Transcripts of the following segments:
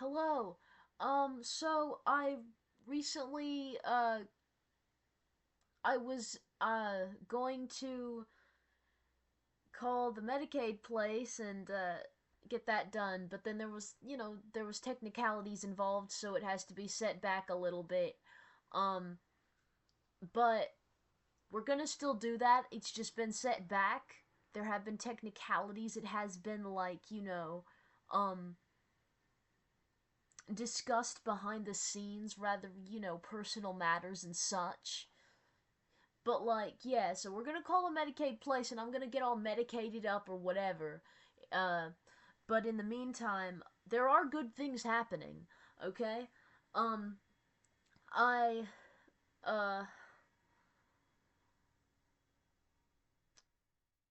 Hello. So I recently I was going to call the Medicaid place and get that done, but then there was technicalities involved, so it has to be set back a little bit. Um but we're going to still do that. It's just been set back. There have been technicalities. It has been um discussed behind the scenes, rather, personal matters and such. But yeah, so we're gonna call a Medicaid place, and I'm gonna get all medicated up or whatever. Uh, but in the meantime, there are good things happening. Okay, um, I uh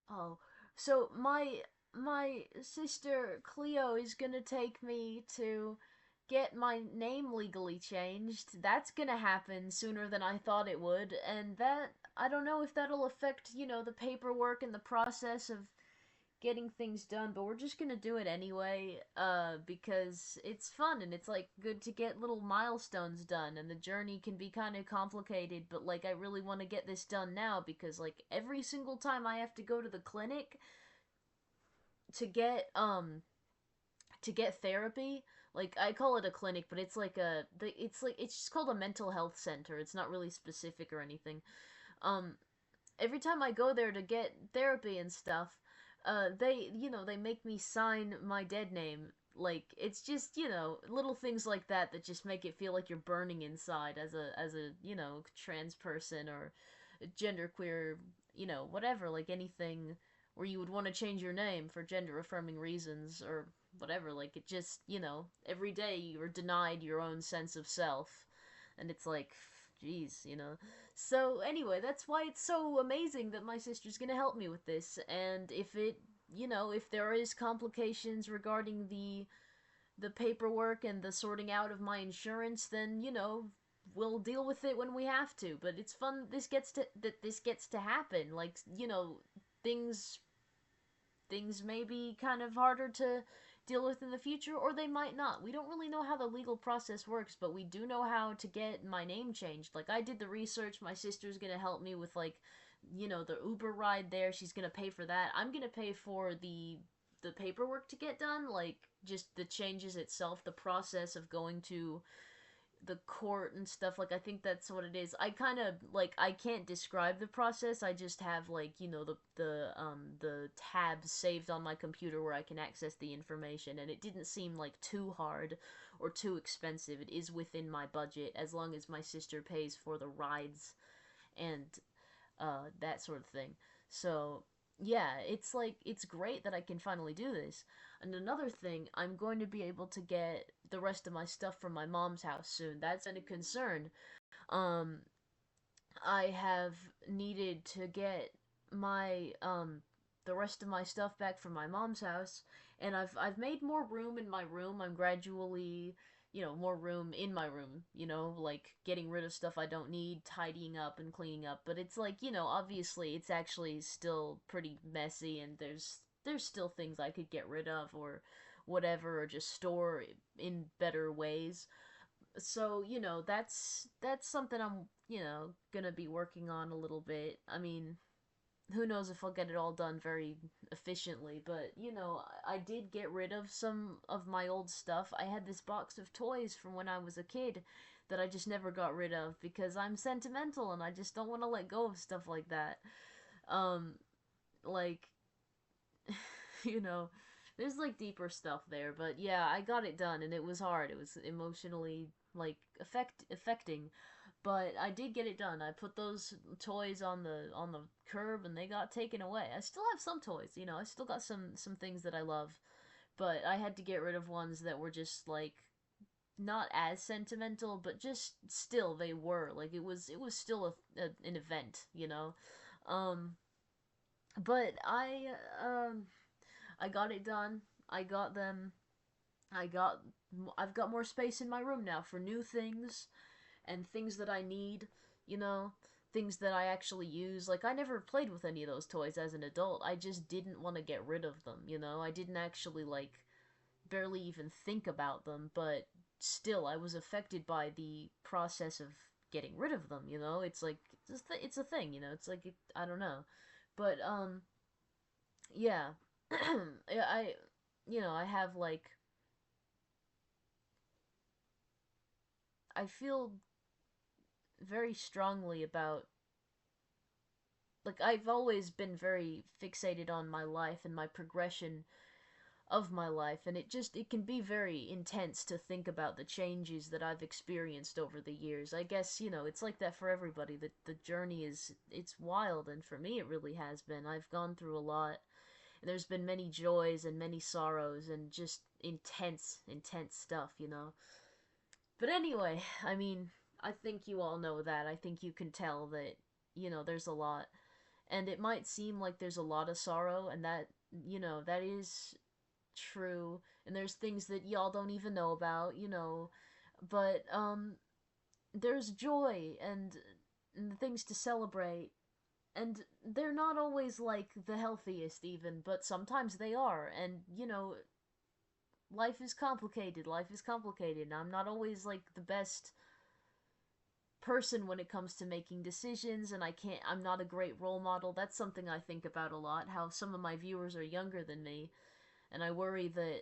oh, so my sister Cleo is gonna take me to get my name legally changed. That's gonna happen sooner than I thought it would, and that I don't know if that'll affect, the paperwork and the process of getting things done, but we're just gonna do it anyway, because it's fun and it's like good to get little milestones done, and the journey can be kind of complicated, but like I really want to get this done now because like every single time I have to go to the clinic to get therapy, like I call it a clinic, but it's like it's just called a mental health center. It's not really specific or anything. Um, every time I go there to get therapy and stuff, they make me sign my dead name. Like it's just little things like that that just make it feel like you're burning inside as a trans person or genderqueer, whatever, like anything where you would want to change your name for gender affirming reasons or whatever. Like it just every day you're denied your own sense of self, and it's like, jeez, So anyway, that's why it's so amazing that my sister's gonna help me with this. And if there is complications regarding the paperwork and the sorting out of my insurance, then we'll deal with it when we have to. But it's fun. This gets to happen. Like things things may be kind of harder to deal with in the future, or they might not. We don't really know how the legal process works, but we do know how to get my name changed. Like, I did the research. My sister's gonna help me with, like, the Uber ride there. She's gonna pay for that. I'm gonna pay for the paperwork to get done, like, just the changes itself, the process of going to the court and stuff. Like I think that's what it is. I kind of like I can't describe the process. I just have like the tabs saved on my computer where I can access the information, and it didn't seem like too hard or too expensive. It is within my budget as long as my sister pays for the rides and that sort of thing. So yeah, it's great that I can finally do this. And another thing, I'm going to be able to get the rest of my stuff from my mom's house soon. That's a concern. Um, I have needed to get my the rest of my stuff back from my mom's house, and I've made more room in my room. I'm gradually, more room in my room, like getting rid of stuff I don't need, tidying up and cleaning up. But it's like, obviously it's actually still pretty messy, and there's still things I could get rid of or whatever, or just store in better ways. So that's something I'm gonna be working on a little bit. I mean, who knows if I'll get it all done very efficiently, but I did get rid of some of my old stuff. I had this box of toys from when I was a kid that I just never got rid of because I'm sentimental and I just don't want to let go of stuff like that. um like you know there's like deeper stuff there, but yeah, I got it done and it was hard. It was emotionally like affecting, but I did get it done. I put those toys on the curb and they got taken away. I still have some toys, I still got some things that I love, but I had to get rid of ones that were just like not as sentimental, but just still they were like it was still an event, um but I got it done. I got them. I got I've got more space in my room now for new things and things that I need, you know, things that I actually use. Like I never played with any of those toys as an adult. I just didn't want to get rid of them, I didn't actually like barely even think about them, but still I was affected by the process of getting rid of them, you know? It's like it's a thing, you know? It's like I don't know. But yeah. I I have like I feel very strongly about like I've always been very fixated on my life and my progression of my life, and it can be very intense to think about the changes that I've experienced over the years. I guess, it's like that for everybody. The journey it's wild, and for me it really has been. I've gone through a lot, and there's been many joys and many sorrows and just intense stuff. But anyway, I mean, I think you all know that. I think you can tell that, there's a lot. And it might seem like there's a lot of sorrow, and that is true. And there's things that y'all don't even know about. But there's joy and things to celebrate. And they're not always like the healthiest, even, but sometimes they are. And, life is complicated. Life is complicated. I'm not always like the best person when it comes to making decisions, and I'm not a great role model. That's something I think about a lot, how some of my viewers are younger than me, and I worry that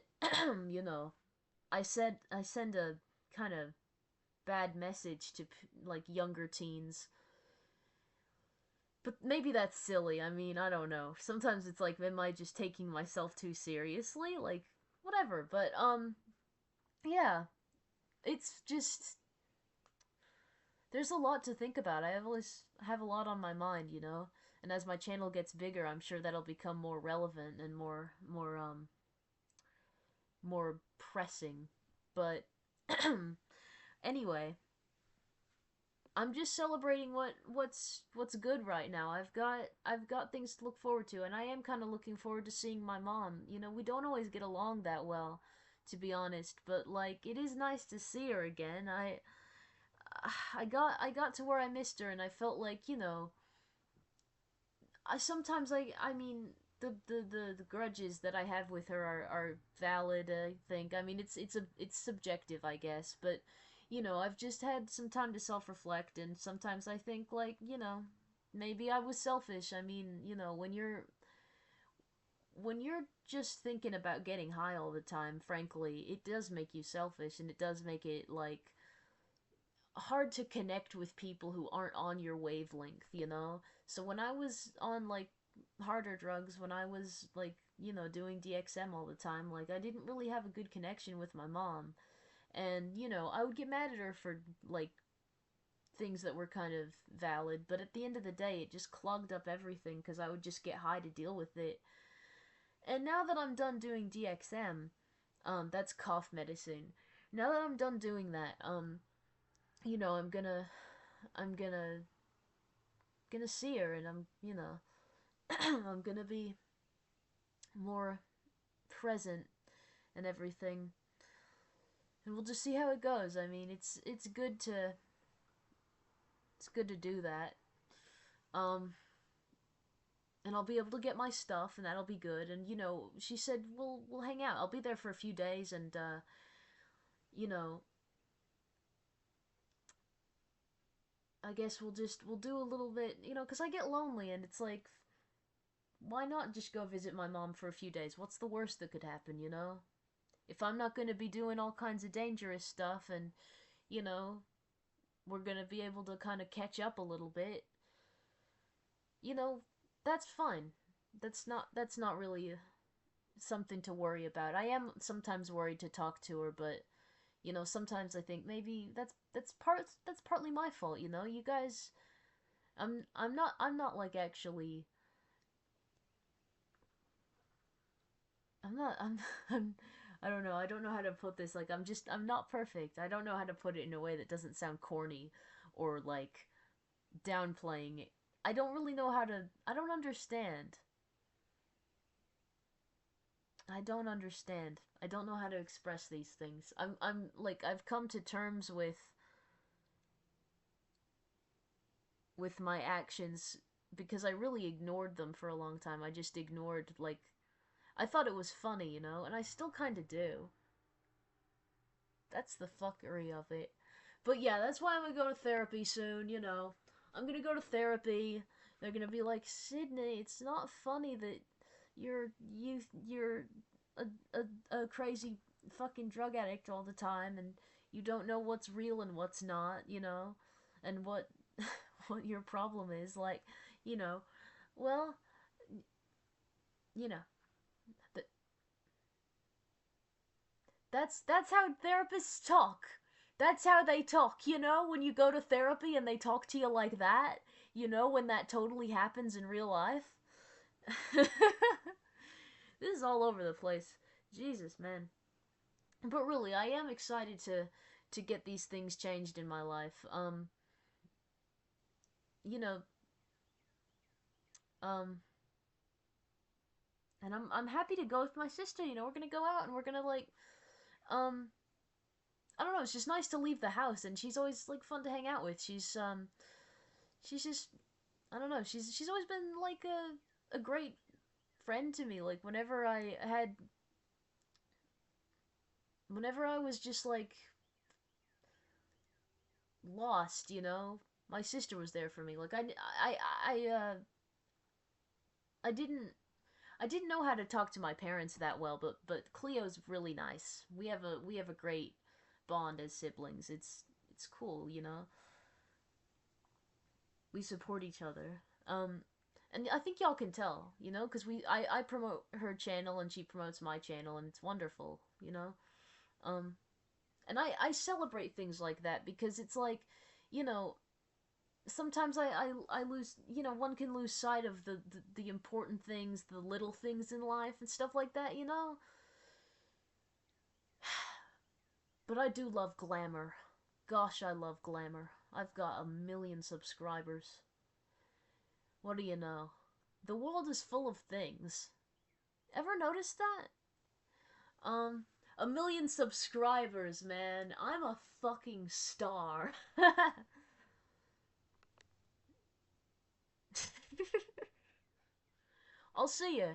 you know I send a kind of bad message to like younger teens. But maybe that's silly. I mean, I don't know. Sometimes it's like, am I just taking myself too seriously? Like, whatever. But yeah, it's just there's a lot to think about. I always have a lot on my mind. And as my channel gets bigger, I'm sure that'll become more relevant and more pressing. But anyway, I'm just celebrating what's good right now. I've got things to look forward to, and I am kind of looking forward to seeing my mom. We don't always get along that well, to be honest, but like it is nice to see her again. I got to where I missed her, and I felt like I sometimes I mean the grudges that I have with her are valid. I think. I mean it's subjective, I guess, but I've just had some time to self reflect, and sometimes I think like maybe I was selfish. I mean when you're just thinking about getting high all the time, frankly, it does make you selfish, and it does make it like hard to connect with people who aren't on your wavelength. So when I was on like harder drugs, when I was like, doing DXM all the time, like I didn't really have a good connection with my mom. And, I would get mad at her for like things that were kind of valid, but at the end of the day, it just clogged up everything because I would just get high to deal with it. And now that I'm done doing DXM, that's cough medicine. Now that I'm done doing that, I'm gonna see her, and I'm gonna be more present and everything, and we'll just see how it goes. I mean, it's good to do that. Um, and I'll be able to get my stuff, and that'll be good. And she said we'll hang out. I'll be there for a few days, and you know, I guess we'll do a little bit, because I get lonely, and it's like, why not just go visit my mom for a few days? What's the worst that could happen? If I'm not going to be doing all kinds of dangerous stuff, and you know we're going to be able to kind of catch up a little bit, you know that's fine. That's not really something to worry about. I am sometimes worried to talk to her, but sometimes I think maybe that's partly my fault. You guys, I'm not like actually. I'm not I'm I'm I don't know. I don't know how to put this. Like I'm not perfect. I don't know how to put it in a way that doesn't sound corny or like downplaying it. I don't really know how to I don't understand. I don't understand. I don't know how to express these things. I'm like I've come to terms with my actions because I really ignored them for a long time. I just ignored like I thought it was funny, and I still kind of do. That's the fuckery of it. But yeah, that's why I'm gonna go to therapy soon, you know. I'm gonna go to therapy. They're gonna be like, Sydney, it's not funny that you're a, a crazy fucking drug addict all the time and you don't know what's real and what's not, you know, and what what your problem is. Like, you know, well, you know, th- that's how therapists talk. That's how they talk, you know, when you go to therapy and they talk to you like that, you know, when that totally happens in real life. This is all over the place. Jesus, man. But really, I am excited to get these things changed in my life. You know, um and I'm happy to go with my sister, you know. We're going to go out and we're going to like um I don't know, it's just nice to leave the house and she's always like fun to hang out with. She's just I don't know. She's always been like a great friend to me. Like whenever I was just like lost, you know, my sister was there for me. Like I didn't I didn't know how to talk to my parents that well, but Cleo's really nice. We have a great bond as siblings. It's cool, you know. We support each other. And I think y'all can tell, you know, because I promote her channel and she promotes my channel, and it's wonderful, you know. Um, and I celebrate things like that because it's like, you know, sometimes I lose, you know, one can lose sight of the important things, the little things in life and stuff like that, you know. But I do love glamour. Gosh, I love glamour. I've got 1 million subscribers. What do you know? The world is full of things. Ever noticed that? Um, 1 million subscribers, man. I'm a fucking star. I'll see ya.